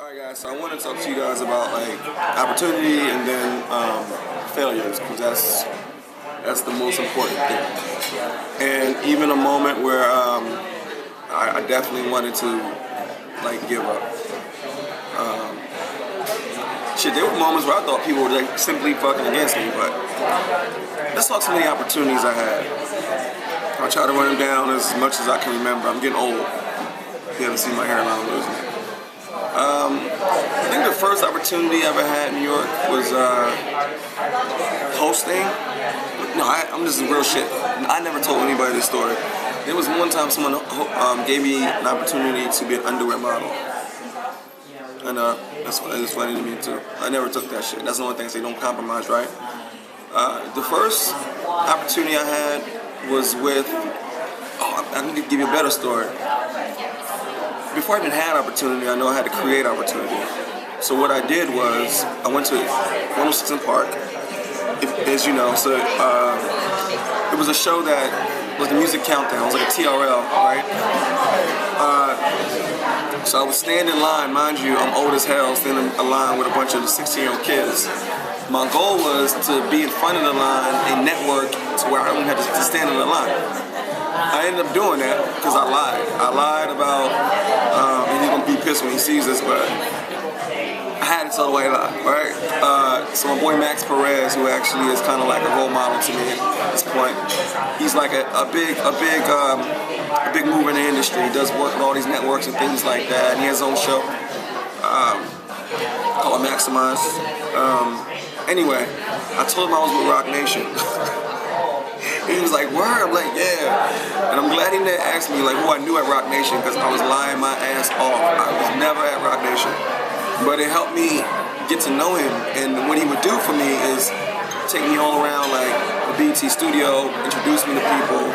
Alright guys, so I want to talk to you guys about like opportunity and then failures, because that's the most important thing. And even a moment where I definitely wanted to like give up. There were moments where I thought people were like simply fucking against me, but let's talk some of the opportunities I had. I try to run them down as much as I can remember. I'm getting old. You haven't seen my hairline, I'm losing it. I think the first opportunity I ever had in New York was hosting. No, I'm just real shit. I never told anybody this story. There was one time someone gave me an opportunity to be an underwear model. And that's funny to me too. I never took that shit. That's the only thing I say, don't compromise, right? The first opportunity I had was with, I need to give you a better story. Before I even had opportunity, I know I had to create opportunity. So what I did was, I went to 106 in Park, as you know, so it was a show that was the Music Countdown. It was like a TRL, right? So I would stand in line, mind you, I'm old as hell, standing in line with a bunch of 16-year-old kids. My goal was to be in front of the line and network to where I don't have to stand in the line. I ended up doing that because I lied. I lied about, and he's gonna be pissed when he sees this, but I had to tell the white lie, right? So my boy Max Perez, who actually is kind of like a role model to me at this point, he's like a big mover in the industry. He does work with all these networks and things like that, and he has his own show called Maximize. Anyway, I told him I was with Roc Nation. He was like, word? I'm like, yeah. And I'm glad he didn't ask me like who I knew at Roc Nation, because I was lying my ass off. I was never at Roc Nation. But it helped me get to know him. And what he would do for me is take me all around like the BET studio, introduce me to people,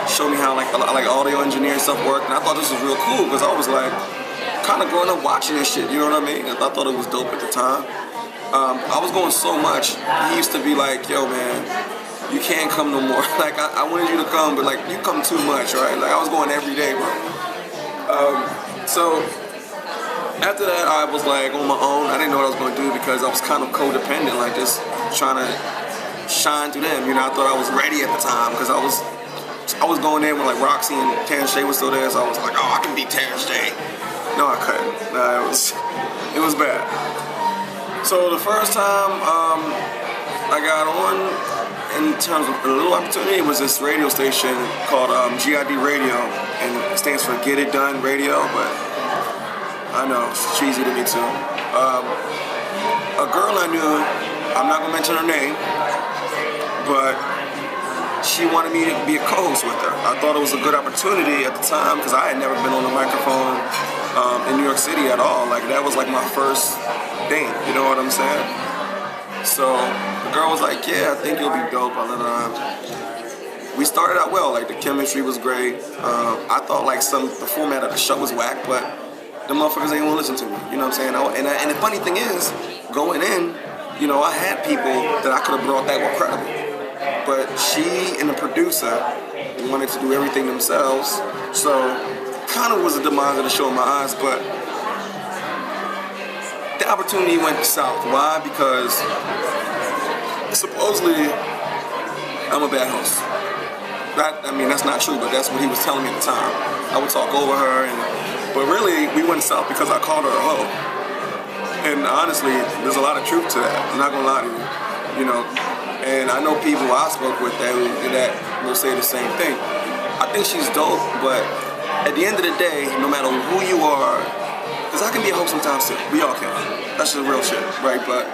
show me how like audio engineering stuff worked. And I thought this was real cool, because I was like kind of growing up watching this shit, you know what I mean? And I thought it was dope at the time. I was going so much, he used to be like, yo man, you can't come no more. Like I wanted you to come, but like you come too much, right? Like I was going every day, bro. So after that, I was like on my own. I didn't know what I was going to do, because I was kind of codependent, like just trying to shine through them. You know, I thought I was ready at the time, because I was going in when like Roxy and Terrence J was still there, so I was like, oh, I can beat Terrence J. No, I couldn't. It was bad. So the first time I got on, in terms of a little opportunity, it was this radio station called GID Radio, and it stands for Get It Done Radio, but I know, it's cheesy to me too. A girl I knew, I'm not gonna mention her name, but she wanted me to be a co-host with her. I thought it was a good opportunity at the time, because I had never been on a microphone in New York City at all. Like that was like my first thing, you know what I'm saying? So the girl was like, yeah, I think you'll be dope. We started out well, like the chemistry was great. I thought like the format of the show was whack, but the motherfuckers ain't gonna listen to me, you know what I'm saying? And the funny thing is, going in, you know, I had people that I could have brought that were credible. But she and the producer wanted to do everything themselves, so kind of was a demise of the show in my eyes, but the opportunity went south. Why? Because supposedly I'm a bad host. That's not true, but that's what he was telling me at the time. I would talk over her, but really we went south because I called her a hoe. And honestly, there's a lot of truth to that. I'm not gonna lie to you, you know. And I know people I spoke with that will say the same thing. I think she's dope, but at the end of the day, no matter who you are, because I can be a host sometimes too. We all can. That's just real shit, right? But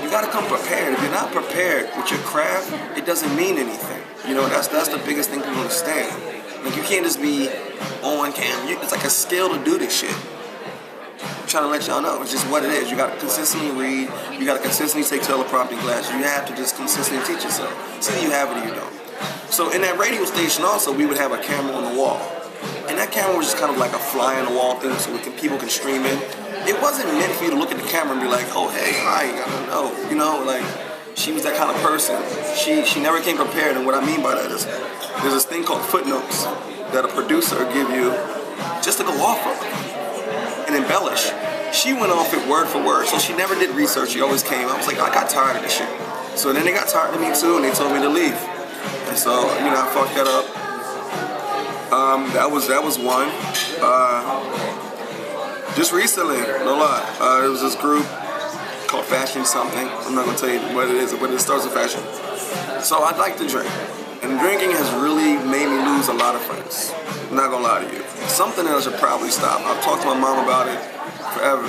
you gotta come prepared. If you're not prepared with your craft, it doesn't mean anything. You know, that's the biggest thing to understand. Like you can't just be on camera. It's like a skill to do this shit. I'm trying to let y'all know, it's just what it is. You gotta consistently read. You gotta consistently take teleprompting classes. You have to just consistently teach yourself. It's either you have it or you don't. So in that radio station also, we would have a camera on the wall. And that camera was just kind of like a fly on the wall thing, so people can stream in. It wasn't meant for you to look at the camera and be like, oh, hey, hi, I don't know. You know, like, she was that kind of person. She never came prepared, and what I mean by that is there's this thing called footnotes that a producer will give you just to go off of and embellish. she went off it word for word. So she never did research. She always came. I was like, I got tired of this shit. So then they got tired of me too, and they told me to leave. And so, you know, I fucked that up. That was one. Just recently, no lie, there was this group called Fashion something. I'm not gonna tell you what it is, but it starts with fashion. So I'd like to drink, and drinking has really made me lose a lot of friends. I'm not gonna lie to you. Something that I should probably stop. I've talked to my mom about it forever.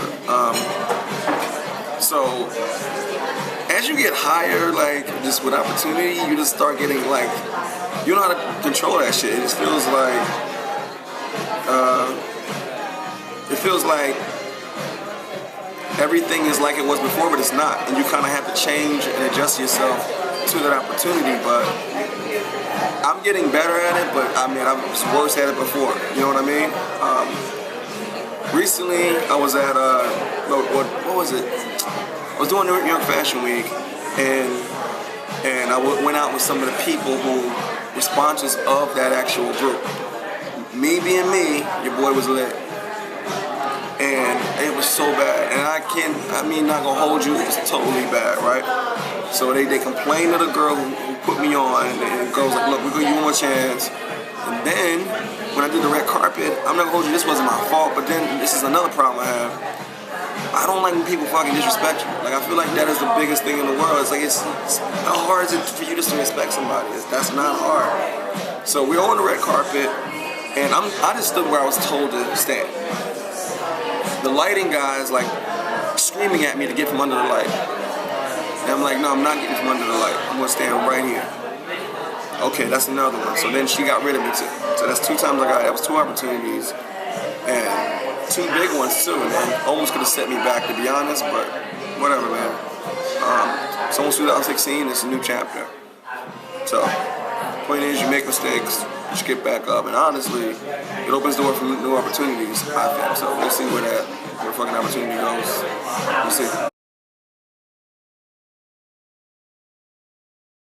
So as you get higher, like just with opportunity, you just start getting like, you know how to control that shit. It just feels like everything is like it was before, but it's not. And you kind of have to change and adjust yourself to that opportunity. But I'm getting better at it, but I mean, I was worse at it before. You know what I mean? Recently, I was at, what was it? I was doing New York Fashion Week, and I went out with some of the people who were sponsors of that actual group. Me being me, your boy was lit. And it was so bad. And not gonna hold you, it was totally bad, right? So they complained to the girl who put me on, and the girl was like, look, we're gonna give you one more chance. And then, when I did the red carpet, I'm not gonna hold you, this wasn't my fault, but then this is another problem I have. I don't like when people fucking disrespect you. Like, I feel like that is the biggest thing in the world. It's like, how hard is it for you just to respect somebody? That's not hard. So we're on the red carpet, and I just stood where I was told to stand. The lighting guy is like screaming at me to get from under the light. And I'm like, no, I'm not getting from under the light. I'm gonna stand right here. Okay, that's another one. So then she got rid of me too. So that's 2 times I got it. That was 2 opportunities. And 2 big ones too. And almost could have set me back, to be honest, but whatever, man. It's almost 2016, it's a new chapter. So, point is, you make mistakes, you should get back up, and honestly, it opens the door for new opportunities, I think. So we'll see where fucking opportunity goes. We'll see.